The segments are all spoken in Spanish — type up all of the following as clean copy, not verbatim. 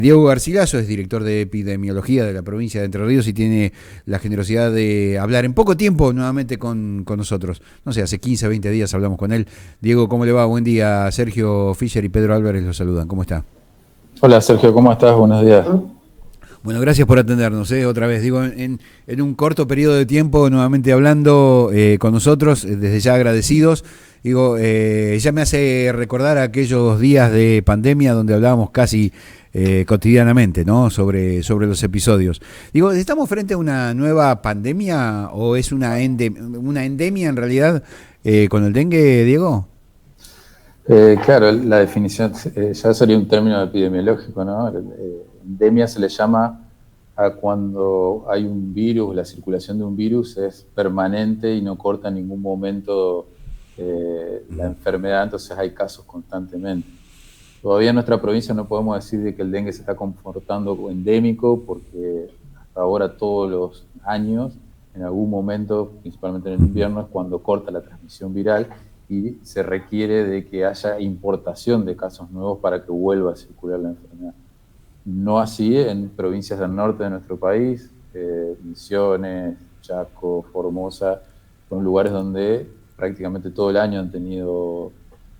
Diego Garcilaso es director de epidemiología de la provincia de Entre Ríos y tiene la generosidad de hablar en poco tiempo nuevamente con nosotros. No sé, hace 15, 20 días hablamos con él. Diego, ¿cómo le va? Buen día. Sergio Fischer y Pedro Álvarez lo saludan. ¿Cómo está? Hola Sergio, ¿cómo estás? Buenos días. Bueno, gracias por atendernos, otra vez. Digo, en un corto periodo de tiempo, nuevamente hablando con nosotros, desde ya agradecidos. Digo, ya me hace recordar aquellos días de pandemia donde hablábamos casi cotidianamente, ¿no? Sobre los episodios. Digo, ¿estamos frente a una nueva pandemia o es una endemia en realidad con el dengue, Diego? Claro, la definición ya sería un término epidemiológico, ¿no? Endemia se le llama a cuando hay un virus, la circulación de un virus es permanente y no corta en ningún momento la enfermedad, entonces hay casos constantemente. Todavía en nuestra provincia no podemos decir de que el dengue se está comportando endémico porque hasta ahora todos los años, en algún momento, principalmente en el invierno, es cuando corta la transmisión viral y se requiere de que haya importación de casos nuevos para que vuelva a circular la enfermedad. No así en provincias del norte de nuestro país, Misiones, Chaco, Formosa, son lugares donde prácticamente todo el año han tenido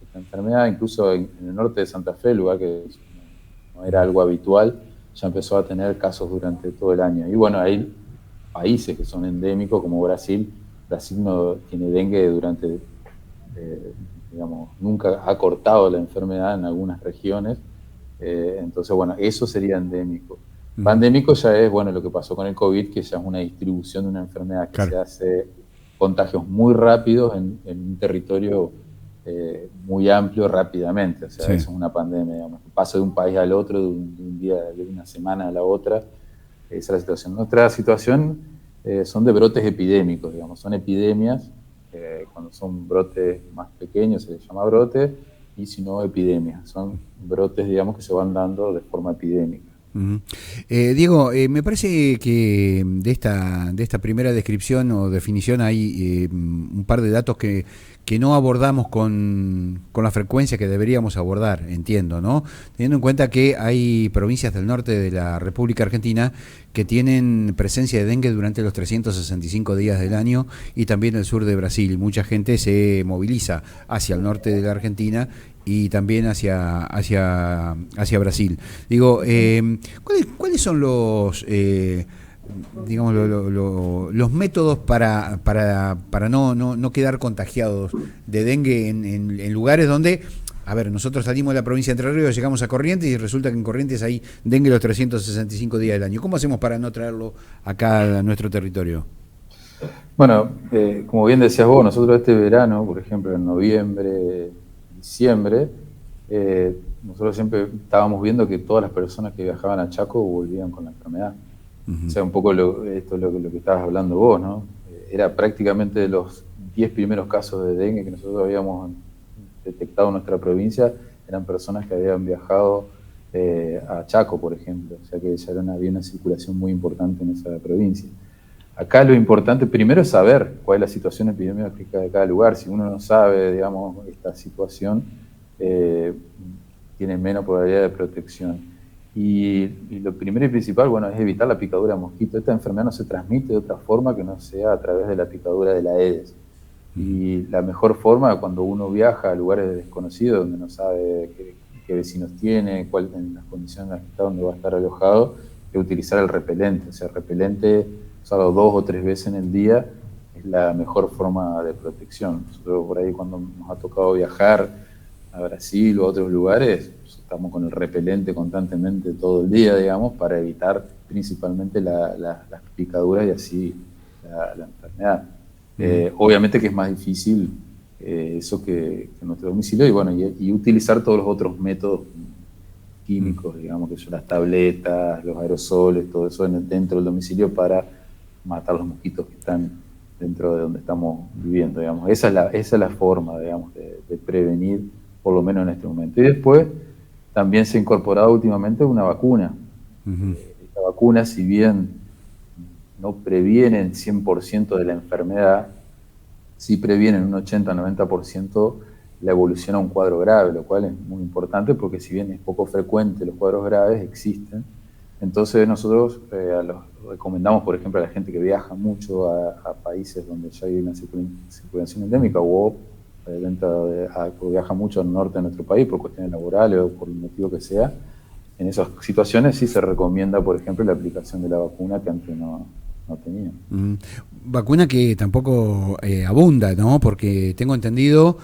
esta enfermedad, incluso en el norte de Santa Fe, lugar que no era algo habitual, ya empezó a tener casos durante todo el año. Y bueno, hay países que son endémicos como Brasil. Brasil no tiene dengue durante, digamos, nunca ha cortado la enfermedad en algunas regiones. Entonces, bueno, eso sería endémico. Pandémico ya es, bueno, lo que pasó con el COVID, que ya es una distribución de una enfermedad que se hace contagios muy rápidos en un territorio muy amplio rápidamente. O sea, eso es una pandemia, digamos. Pasa de un país al otro, de un día, de una semana a la otra. Esa es la situación. Nuestra situación son de brotes epidémicos, digamos. Son epidemias. Cuando son brotes más pequeños se les llama brote, y si no, epidemias. Son brotes, digamos, que se van dando de forma epidémica. Diego, me parece que de esta primera descripción o definición hay un par de datos que no abordamos con la frecuencia que deberíamos abordar, entiendo, ¿no? Teniendo en cuenta que hay provincias del norte de la República Argentina que tienen presencia de dengue durante los 365 días del año y también el sur de Brasil. Mucha gente se moviliza hacia el norte de la Argentina y también hacia Brasil. Digo, ¿cuáles son los digamos los métodos para no quedar contagiados de dengue en lugares donde, a ver, nosotros salimos de la provincia de Entre Ríos, llegamos a Corrientes y resulta que en Corrientes hay dengue los 365 días del año? ¿Cómo hacemos para no traerlo acá a nuestro territorio? Bueno, como bien decías vos, nosotros este verano, por ejemplo, en noviembre, diciembre, nosotros siempre estábamos viendo que todas las personas que viajaban a Chaco volvían con la enfermedad. O sea, un poco esto es lo que estabas hablando vos, ¿no? Era prácticamente de los 10 primeros casos de dengue que nosotros habíamos detectado en nuestra provincia, eran personas que habían viajado a Chaco, por ejemplo. O sea que ya había una circulación muy importante en esa provincia. Acá lo importante primero es saber cuál es la situación epidemiológica de cada lugar. Si uno no sabe, digamos, esta situación, tiene menos probabilidad de protección. Y lo primero y principal, bueno, es evitar la picadura de mosquito. Esta enfermedad no se transmite de otra forma que no sea a través de la picadura de la Aedes. Y la mejor forma, cuando uno viaja a lugares desconocidos, donde no sabe qué vecinos tiene, en las condiciones en las que está, donde va a estar alojado, es utilizar el repelente. O sea, el repelente, usarlo 2 o 3 veces en el día, es la mejor forma de protección. Nosotros por ahí, cuando nos ha tocado viajar a Brasil o a otros lugares, estamos con el repelente constantemente todo el día, digamos, para evitar principalmente las picaduras y así la enfermedad. Obviamente que es más difícil eso que en nuestro domicilio, y bueno, y utilizar todos los otros métodos químicos, digamos, que son las tabletas, los aerosoles, todo eso dentro del domicilio para matar los mosquitos que están dentro de donde estamos viviendo, digamos. Esa es la forma, digamos, de prevenir, por lo menos en este momento. Y después también se ha incorporado últimamente una vacuna. Esta vacuna, si bien no previenen 100% de la enfermedad, sí previenen un 80-90% la evolución a un cuadro grave, lo cual es muy importante porque si bien es poco frecuente los cuadros graves, existen. Entonces nosotros recomendamos, por ejemplo, a la gente que viaja mucho a países donde ya hay una circulación endémica o viaja mucho al norte de nuestro país por cuestiones laborales o por el motivo que sea. En esas situaciones sí se recomienda, por ejemplo, la aplicación de la vacuna que antes no tenía. Vacuna que tampoco abunda, ¿no? Porque tengo entendido,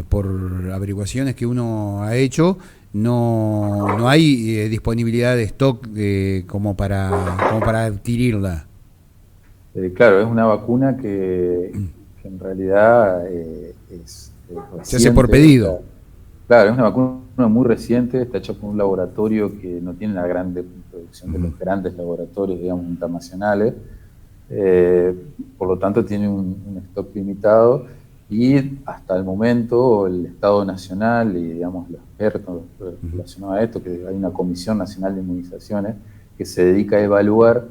por averiguaciones que uno ha hecho, no hay disponibilidad de stock como para adquirirla. Claro, es una vacuna que en realidad es Se hace por reciente. pedido. Claro, es una vacuna muy reciente, está hecha por un laboratorio que no tiene la gran producción de los grandes laboratorios, digamos, internacionales. Por lo tanto, tiene un stock limitado y hasta el momento el Estado Nacional y, digamos, los expertos relacionados a esto, que hay una Comisión Nacional de Inmunizaciones que se dedica a evaluar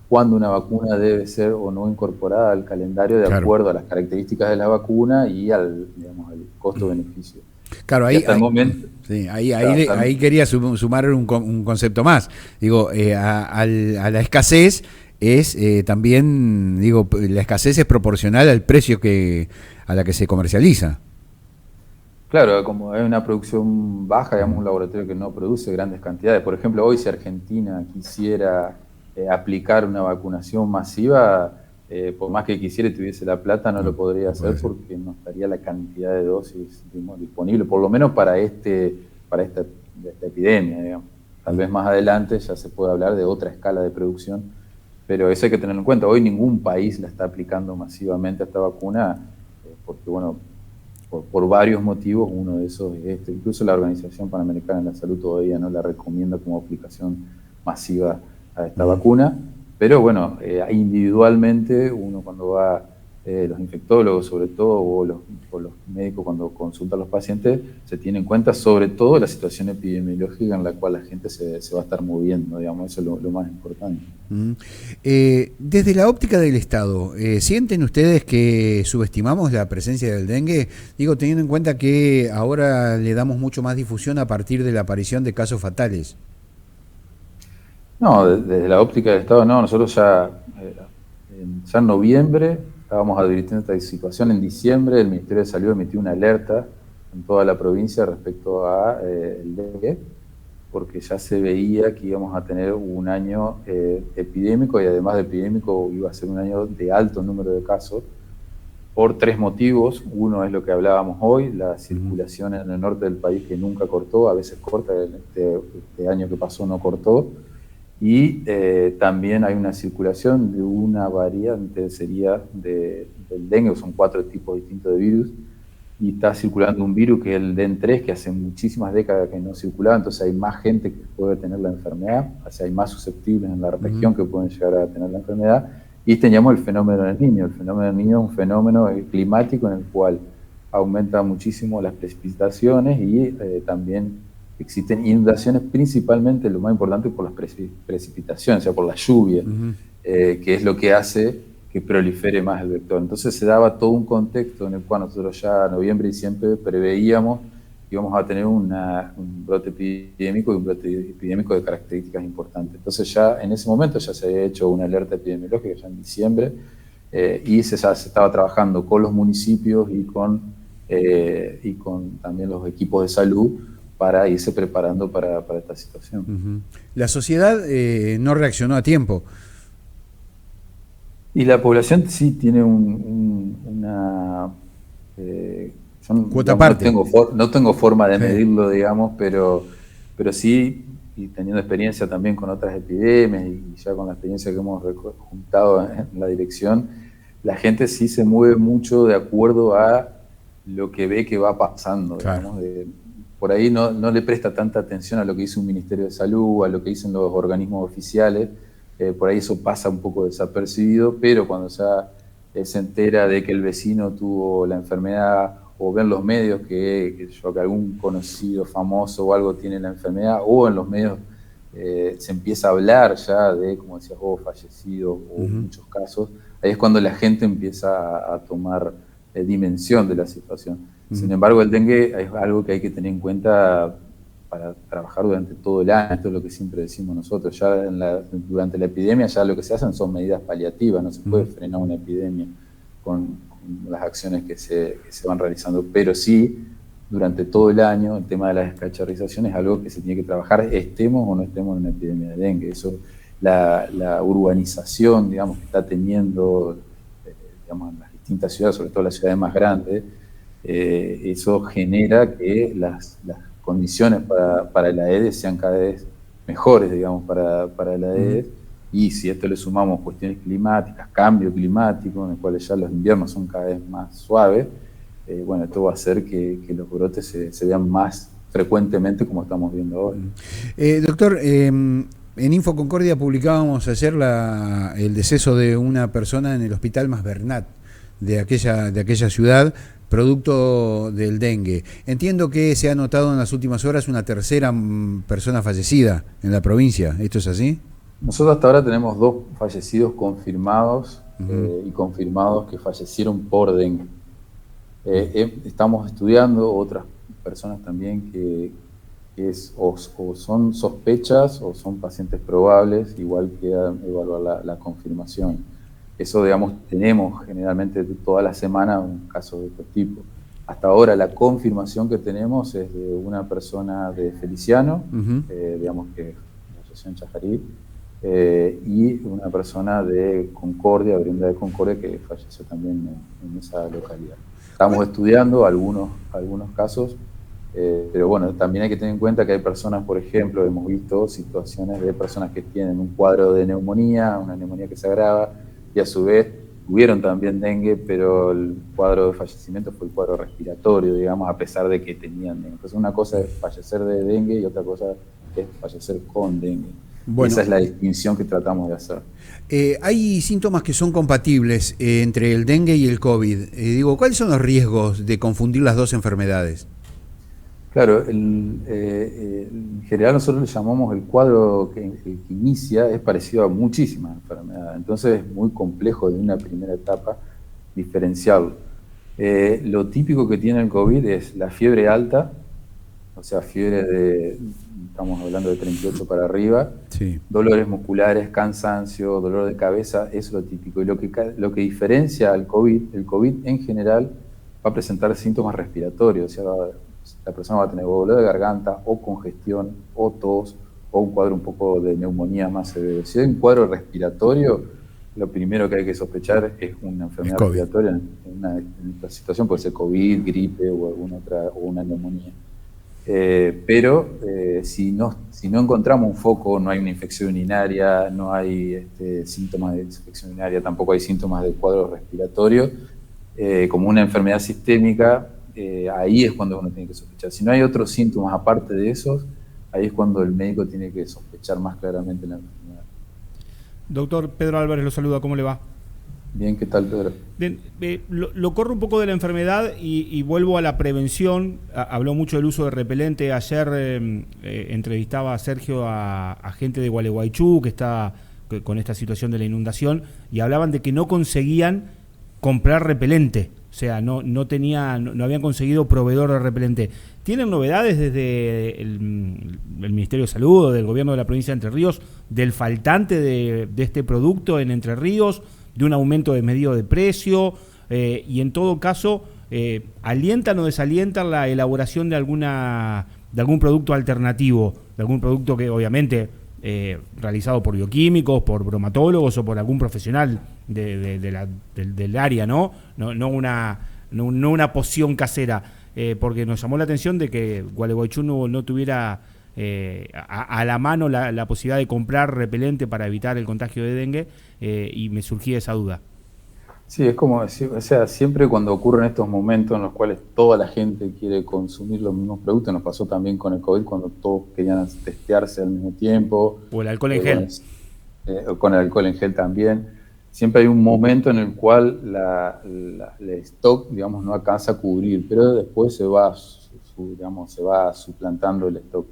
cuándo una vacuna debe ser o no incorporada al calendario de acuerdo a las características de la vacuna y al costo-beneficio. Claro, ahí, hasta el momento, sí, ahí quería sumar un concepto más. Digo, a la escasez es también, digo, la escasez es proporcional al precio a la que se comercializa. Claro, como hay una producción baja, digamos, un laboratorio que no produce grandes cantidades. Por ejemplo, hoy si Argentina quisiera aplicar una vacunación masiva, por más que quisiera y tuviese la plata, no lo podría hacer porque no estaría la cantidad de dosis, digamos, disponible, por lo menos para esta epidemia, digamos. Tal vez más adelante ya se puede hablar de otra escala de producción, pero eso hay que tenerlo en cuenta. Hoy ningún país la está aplicando masivamente a esta vacuna, porque, bueno, por varios motivos. Uno de esos es este. Incluso la Organización Panamericana de la Salud todavía no la recomienda como aplicación masiva a esta vacuna, pero bueno, individualmente uno cuando va, los infectólogos sobre todo, o los médicos cuando consultan a los pacientes, se tiene en cuenta sobre todo la situación epidemiológica en la cual la gente se va a estar moviendo, digamos, eso es lo más importante. Desde la óptica del Estado, ¿sienten ustedes que subestimamos la presencia del dengue? Digo, teniendo en cuenta que ahora le damos mucho más difusión a partir de la aparición de casos fatales. No, desde la óptica del Estado no, nosotros ya en noviembre estábamos advirtiendo esta situación. En diciembre el Ministerio de Salud emitió una alerta en toda la provincia respecto a el dengue, porque ya se veía que íbamos a tener un año epidémico, y además de epidémico iba a ser un año de alto número de casos, por tres motivos. Uno es lo que hablábamos hoy, la circulación en el norte del país que nunca cortó, a veces corta, este año que pasó no cortó, y también hay una circulación de una variante, sería del dengue, son 4 tipos distintos de virus, y está circulando un virus que es el DEN3, que hace muchísimas décadas que no circulaba, entonces hay más gente que puede tener la enfermedad, o sea, hay más susceptibles en la región que pueden llegar a tener la enfermedad, y teníamos el fenómeno del Niño. El fenómeno del Niño es un fenómeno climático en el cual aumenta muchísimo las precipitaciones y también existen inundaciones, principalmente, lo más importante, por las precipitaciones, o sea, por la lluvia, que es lo que hace que prolifere más el vector. Entonces se daba todo un contexto en el cual nosotros ya en noviembre y diciembre preveíamos que íbamos a tener un brote epidémico, y un brote epidémico de características importantes. Entonces ya en ese momento ya se había hecho una alerta epidemiológica ya en diciembre, y se estaba trabajando con los municipios y con también los equipos de salud para irse preparando para esta situación. La sociedad no reaccionó a tiempo. Y la población sí tiene una... cuota aparte. No tengo forma de medirlo, digamos, pero sí, y teniendo experiencia también con otras epidemias y ya con la experiencia que hemos juntado en la dirección, la gente sí se mueve mucho de acuerdo a lo que ve que va pasando, digamos. Por ahí no le presta tanta atención a lo que dice un Ministerio de Salud, a lo que dicen los organismos oficiales. Por ahí eso pasa un poco desapercibido, pero cuando ya se entera de que el vecino tuvo la enfermedad, o ven los medios que algún conocido famoso o algo tiene la enfermedad, o en los medios se empieza a hablar ya de, como decías vos, fallecidos o muchos casos, ahí es cuando la gente empieza a tomar dimensión de la situación. Sin embargo, el dengue es algo que hay que tener en cuenta para trabajar durante todo el año. Esto es lo que siempre decimos nosotros. Ya durante la epidemia ya lo que se hacen son medidas paliativas, no se puede frenar una epidemia con las acciones que se van realizando, pero sí, durante todo el año, el tema de la descacharrización es algo que se tiene que trabajar, estemos o no estemos en una epidemia de dengue. Eso, la urbanización, digamos, que está teniendo, digamos, en las distintas ciudades, sobre todo las ciudades más grandes, eso genera que las condiciones para el Aedes sean cada vez mejores, digamos, para el Aedes. Y si a esto le sumamos cuestiones climáticas, cambio climático, en el cual ya los inviernos son cada vez más suaves, bueno, esto va a hacer que los brotes se vean más frecuentemente como estamos viendo ahora. Doctor, en Infoconcordia publicábamos ayer el deceso de una persona en el Hospital Masbernat de aquella ciudad, producto del dengue. Entiendo que se ha notado en las últimas horas una tercera persona fallecida en la provincia. ¿Esto es así? Nosotros hasta ahora tenemos 2 fallecidos confirmados y confirmados que fallecieron por dengue. Estamos estudiando otras personas también que o son sospechas o son pacientes probables, igual queda evaluar la confirmación. Eso, digamos, tenemos generalmente toda la semana un caso de este tipo. Hasta ahora la confirmación que tenemos es de una persona de Feliciano, digamos que es la asociación Chajarí, y una persona de Concordia, Brinda de Concordia, que falleció también en esa localidad. Estamos estudiando algunos casos, pero bueno, también hay que tener en cuenta que hay personas, por ejemplo, hemos visto situaciones de personas que tienen un cuadro de neumonía, una neumonía que se agrava, y a su vez tuvieron también dengue, pero el cuadro de fallecimiento fue el cuadro respiratorio, digamos, a pesar de que tenían dengue. Entonces una cosa es fallecer de dengue y otra cosa es fallecer con dengue. Bueno, esa es la distinción que tratamos de hacer. Hay síntomas que son compatibles entre el dengue y el COVID. ¿Cuáles son los riesgos de confundir las dos enfermedades? Claro, en general nosotros le llamamos el cuadro que inicia, es parecido a muchísimas enfermedades, entonces es muy complejo de una primera etapa diferenciarlo. Lo típico que tiene el COVID es la fiebre alta, o sea, fiebre estamos hablando de 38 para arriba, sí. Dolores musculares, cansancio, dolor de cabeza, eso es lo típico. Y lo que diferencia al COVID, el COVID en general va a presentar síntomas respiratorios, o sea, la persona va a tener dolor de garganta o congestión o tos o un cuadro un poco de neumonía más severo. Si hay un cuadro respiratorio, lo primero que hay que sospechar es una enfermedad respiratoria. En esta situación puede ser COVID, gripe o alguna otra, o una neumonía. Pero si no encontramos un foco, no hay una infección urinaria, no hay síntomas de infección urinaria, tampoco hay síntomas de cuadro respiratorio, como una enfermedad sistémica, ahí es cuando uno tiene que sospechar. Si no hay otros síntomas aparte de esos, ahí es cuando el médico tiene que sospechar más claramente la enfermedad. Doctor Pedro Álvarez lo saluda, ¿cómo le va? Bien, ¿qué tal, Pedro? Bien, lo corro un poco de la enfermedad y vuelvo a la prevención. Habló mucho del uso de repelente. Ayer entrevistaba a Sergio a gente de Gualeguaychú que está con esta situación de la inundación y hablaban de que no conseguían comprar repelente. O sea, no habían conseguido proveedor de repelente. ¿Tienen novedades desde el Ministerio de Salud o del gobierno de la provincia de Entre Ríos del faltante de este producto en Entre Ríos, de un aumento desmedido de precio? Y en todo caso, ¿alientan o desalientan la elaboración de algún producto alternativo? De algún producto que obviamente realizado por bioquímicos, por bromatólogos o por algún profesional del área, ¿no? No una poción casera, porque nos llamó la atención de que Gualeguaychú no tuviera a la mano la posibilidad de comprar repelente para evitar el contagio de dengue, y me surgía esa duda. Sí, es como decir, o sea, siempre cuando ocurren estos momentos en los cuales toda la gente quiere consumir los mismos productos, nos pasó también con el COVID cuando todos querían testearse al mismo tiempo. O el alcohol en gel. Con el alcohol en gel también. Siempre hay un momento en el cual el stock, digamos, no alcanza a cubrir, pero después se va suplantando el stock.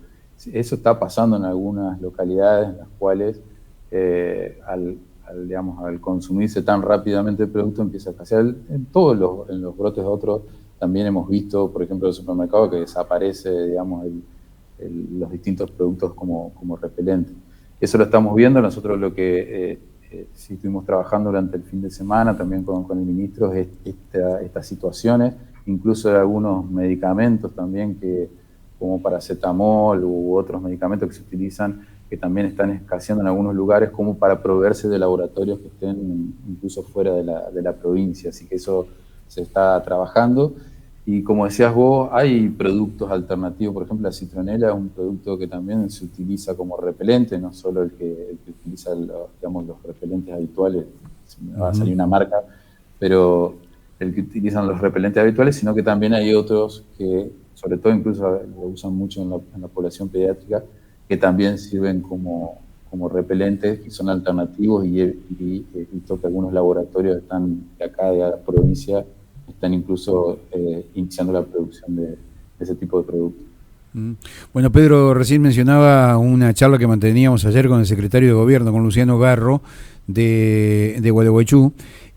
Eso está pasando en algunas localidades en las cuales digamos, al consumirse tan rápidamente el producto empieza a escasear. En todos en los brotes otros también hemos visto, por ejemplo, en el supermercado que desaparece, digamos, los distintos productos como repelentes. Eso lo estamos viendo. Nosotros lo que sí estuvimos trabajando durante el fin de semana también con el ministro es estas situaciones, incluso de algunos medicamentos también como paracetamol u otros medicamentos que se utilizan, que también están escaseando en algunos lugares como para proveerse de laboratorios que estén incluso fuera de la provincia. Así que eso se está trabajando. Y como decías vos, hay productos alternativos. Por ejemplo, la citronela es un producto que también se utiliza como repelente, no solo el que utiliza digamos, los repelentes habituales, me va a salir una marca, pero el que utilizan los repelentes habituales, sino que también hay otros que, sobre todo incluso lo usan mucho en la población pediátrica, que también sirven como repelentes, que son alternativos, y he visto que algunos laboratorios están de acá, de la provincia, están incluso iniciando la producción de ese tipo de productos. Bueno, Pedro recién mencionaba una charla que manteníamos ayer con el secretario de Gobierno, con Luciano Garro, de Gualeguaychú,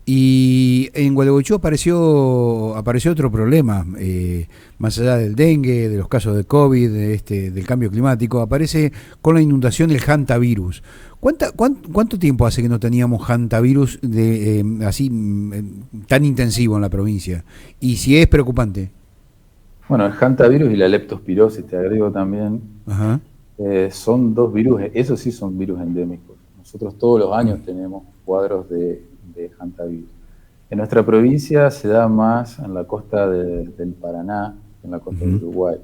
y en Gualeguaychú apareció otro problema, más allá del dengue, de los casos de COVID, del cambio climático, aparece con la inundación el hantavirus. ¿Cuánto tiempo hace que no teníamos hantavirus así tan intensivo en la provincia? Y si es preocupante. Bueno, el hantavirus y la leptospirosis, te agrego también, son dos virus, esos sí son virus endémicos. Nosotros todos los años tenemos cuadros de hantavirus. En nuestra provincia se da más en la costa del Paraná, en la costa del Uruguay.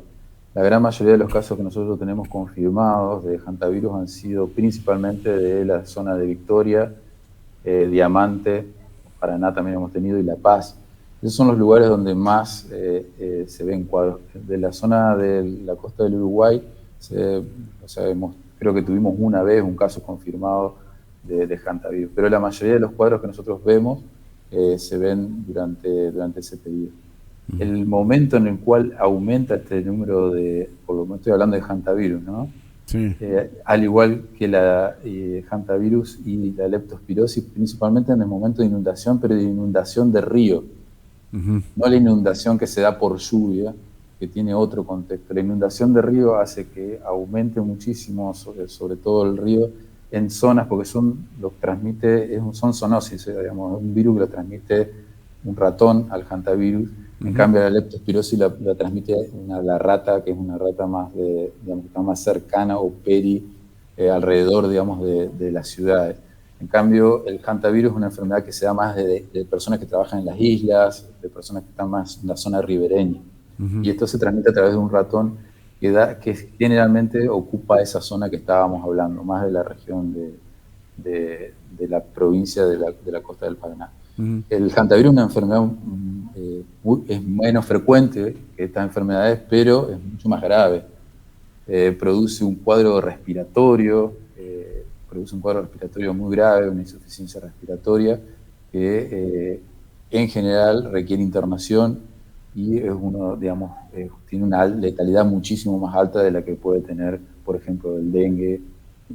La gran mayoría de los casos que nosotros tenemos confirmados de hantavirus han sido principalmente de la zona de Victoria, Diamante, Paraná también hemos tenido, y La Paz. Esos son los lugares donde más se ven cuadros. De la zona de la costa del Uruguay, creo que tuvimos una vez un caso confirmado de hantavirus, pero la mayoría de los cuadros que nosotros vemos se ven durante ese periodo. El momento en el cual aumenta este número por lo menos estoy hablando de hantavirus, ¿no? Sí. Al igual que la hantavirus y la leptospirosis, principalmente en el momento de inundación, pero de inundación de río. No la inundación que se da por lluvia, que tiene otro contexto. La inundación de río hace que aumente muchísimo, sobre todo el río, en zonas, porque son zoonosis, digamos, un virus que lo transmite un ratón al hantavirus. En cambio, la leptospirosis la transmite la rata, que es una rata más digamos, que está más cercana o alrededor, digamos, de las ciudades. En cambio, el hantavirus es una enfermedad que se da más de personas que trabajan en las islas, de personas que están más en la zona ribereña. Y esto se transmite a través de un ratón que generalmente ocupa esa zona que estábamos hablando, más de la región de la provincia de la costa del Paraná. El hantavirus es una enfermedad es menos frecuente que estas enfermedades, pero es mucho más grave. Produce un cuadro respiratorio, muy grave, una insuficiencia respiratoria que en general requiere internación y es tiene una letalidad muchísimo más alta de la que puede tener, por ejemplo, el dengue,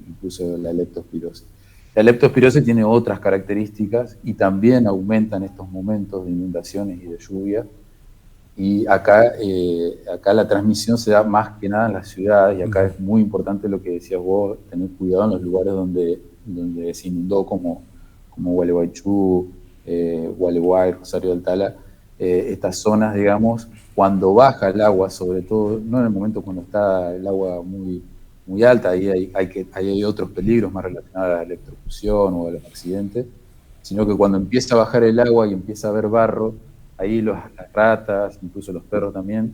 incluso la leptospirosis. La leptospirosis tiene otras características y también aumenta en estos momentos de inundaciones y de lluvia. Y acá la transmisión se da más que nada en las ciudades, y acá es muy importante lo que decías vos, tener cuidado en los lugares donde se inundó, como Gualeguaychú, Gualeguay, Rosario del Tala. Estas zonas, digamos, cuando baja el agua, sobre todo, no en el momento cuando está el agua muy, muy alta, ahí hay otros peligros más relacionados a la electrocución o a los accidentes, sino que cuando empieza a bajar el agua y empieza a haber barro, ahí las ratas, incluso los perros también,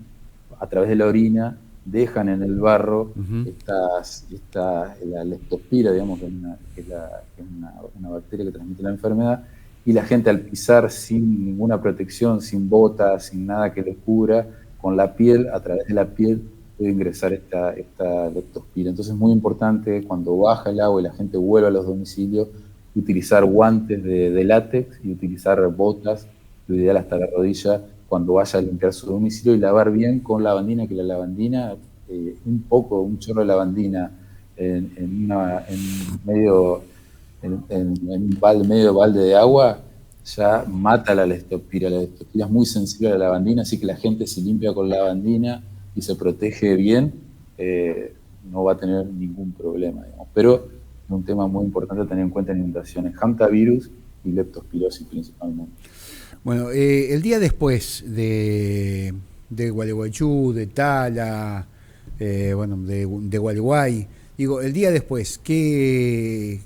a través de la orina, dejan en el barro la leptospira, digamos, que es una bacteria que transmite la enfermedad, y la gente al pisar sin ninguna protección, sin botas, sin nada que le cubra, con la piel, a través de la piel, puede ingresar esta leptospira. Entonces es muy importante, cuando baja el agua y la gente vuelve a los domicilios, utilizar guantes de látex y utilizar botas, lo ideal hasta la rodilla, cuando vaya a limpiar su domicilio, y lavar bien con lavandina, que la lavandina, un chorro de lavandina en medio en un medio balde de agua, ya mata la leptospira. La leptospira es muy sensible a la lavandina, así que la gente se limpia con lavandina y se protege bien, no va a tener ningún problema, digamos. Pero es un tema muy importante a tener en cuenta en inundaciones: hantavirus y leptospirosis principalmente. Bueno, el día después de Gualeguaychú, de Tala, bueno, de Gualeguay, digo, el día después, ¿qué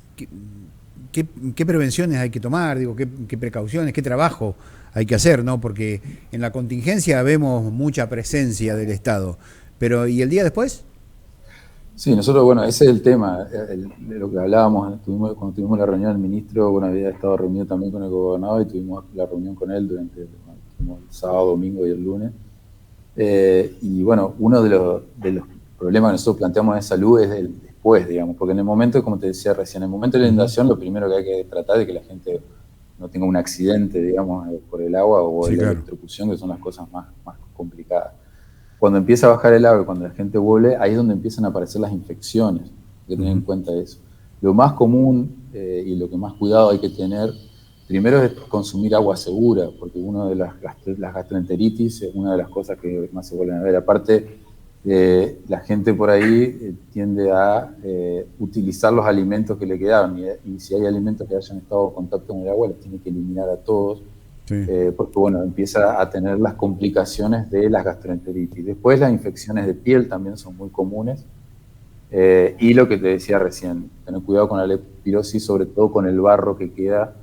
prevenciones hay que tomar? Digo, ¿qué precauciones, qué trabajo hay que hacer, ¿no? Porque en la contingencia vemos mucha presencia del Estado, pero ¿y el día después? Sí, nosotros, bueno, ese es el tema, de lo que hablábamos, cuando tuvimos la reunión, el ministro, bueno, había estado reunido también con el gobernador y tuvimos la reunión con él durante el sábado, domingo y el lunes. Y bueno, uno de los problemas que nosotros planteamos de salud es el después, digamos, porque en el momento, como te decía recién, en el momento de la inundación, lo primero que hay que tratar es que la gente no tenga un accidente, digamos, por el agua o la electrocución, que son las cosas más complicadas. Cuando empieza a bajar el agua y cuando la gente vuelve, ahí es donde empiezan a aparecer las infecciones. Hay que tener en cuenta eso. Lo más común y lo que más cuidado hay que tener, primero es consumir agua segura, porque una de las gastroenteritis es una de las cosas que más se vuelven a ver. Aparte, la gente por ahí tiende a utilizar los alimentos que le quedaron, y si hay alimentos que hayan estado en contacto con el agua, los tiene que eliminar a todos. Sí. Porque bueno, empieza a tener las complicaciones de las gastroenteritis. Después las infecciones de piel también son muy comunes, y lo que te decía recién, tener cuidado con la leptospirosis, sobre todo con el barro que queda,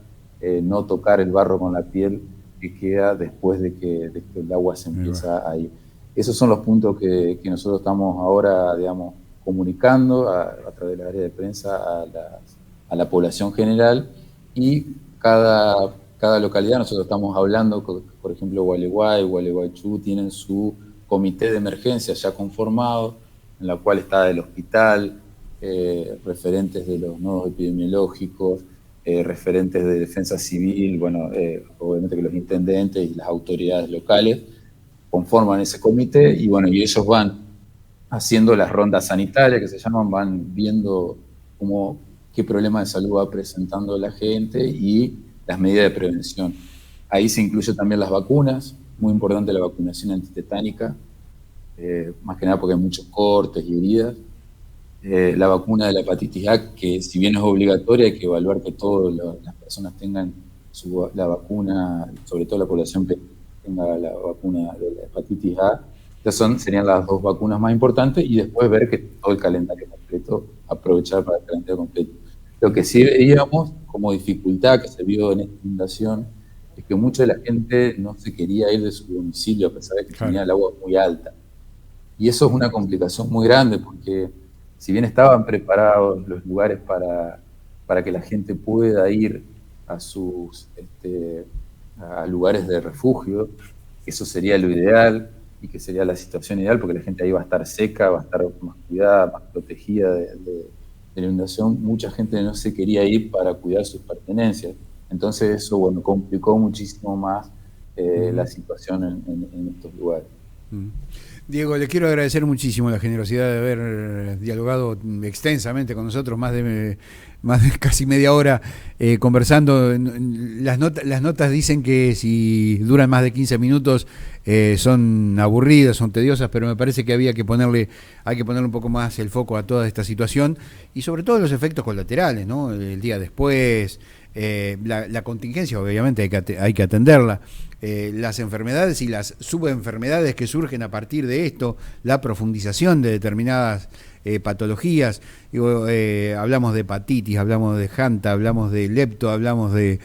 no tocar el barro con la piel que queda después de que el agua se empieza a ir. Esos son los puntos que nosotros estamos ahora, digamos, comunicando a través del área de prensa a la población general, y cada localidad nosotros estamos hablando, por ejemplo, Gualeguay, Gualeguaychú tienen su comité de emergencia ya conformado, en la cual está el hospital, referentes de los nodos epidemiológicos, referentes de defensa civil, bueno, obviamente que los intendentes y las autoridades locales conforman ese comité, y bueno, y ellos van haciendo las rondas sanitarias que se llaman, van viendo qué problema de salud va presentando la gente y las medidas de prevención. Ahí se incluye también las vacunas, muy importante la vacunación antitetánica, más que nada porque hay muchos cortes y heridas. La vacuna de la hepatitis A, que si bien es obligatoria, hay que evaluar que todas las personas tengan la vacuna, sobre todo la población que tenga la vacuna de la hepatitis A. Estas serían las dos vacunas más importantes, y después ver que todo el calendario completo, aprovechar para el calendario completo. Lo que sí veíamos como dificultad que se vio en esta inundación es que mucha de la gente no se quería ir de su domicilio a pesar de que tenía el agua muy alta. Y eso es una complicación muy grande, porque si bien estaban preparados los lugares para que la gente pueda ir a sus a lugares de refugio, eso sería lo ideal y que sería la situación ideal, porque la gente ahí va a estar seca, va a estar más cuidada, más protegida de la inundación. Mucha gente no se quería ir para cuidar sus pertenencias. Entonces eso, bueno, complicó muchísimo más la situación en estos lugares. Diego, le quiero agradecer muchísimo la generosidad de haber dialogado extensamente con nosotros, más de casi media hora conversando. Las notas dicen que si duran más de 15 minutos son aburridas, son tediosas, pero me parece que hay que ponerle un poco más el foco a toda esta situación, y sobre todo los efectos colaterales, ¿no? El día después, la contingencia, obviamente hay que atenderla. Las enfermedades y las subenfermedades que surgen a partir de esto, la profundización de determinadas patologías. Digo, hablamos de hepatitis, hablamos de hanta, hablamos de lepto, hablamos de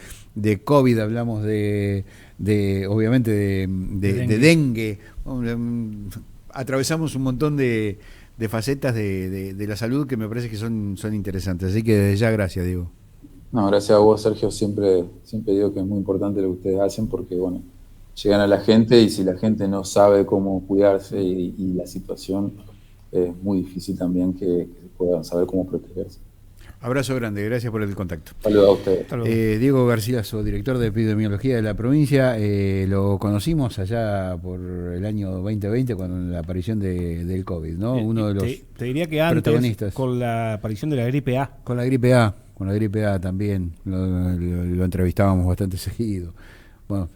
COVID, hablamos obviamente de dengue. Atravesamos un montón de facetas de la salud que me parece que son interesantes. Así que desde ya, gracias, Diego. No, gracias a vos, Sergio. Siempre digo que es muy importante lo que ustedes hacen, porque bueno, llegan a la gente, y si la gente no sabe cómo cuidarse y la situación, es muy difícil también que puedan saber cómo protegerse. Abrazo grande, gracias por el contacto. Saludos a ustedes. Diego Garcilaso, director de epidemiología de la provincia, lo conocimos allá por el año 2020 con la aparición del COVID, ¿no? Uno de los te diría que antes, protagonistas. con la aparición de la gripe A. Con la gripe A. con la gripe A también, lo entrevistábamos bastante seguido. Bueno,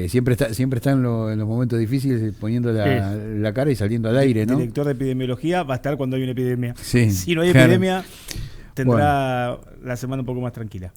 siempre está en los momentos difíciles poniendo la cara y saliendo al aire, ¿no? El director de epidemiología va a estar cuando hay una epidemia. Sí, Si no hay claro. epidemia, tendrá la semana un poco más tranquila.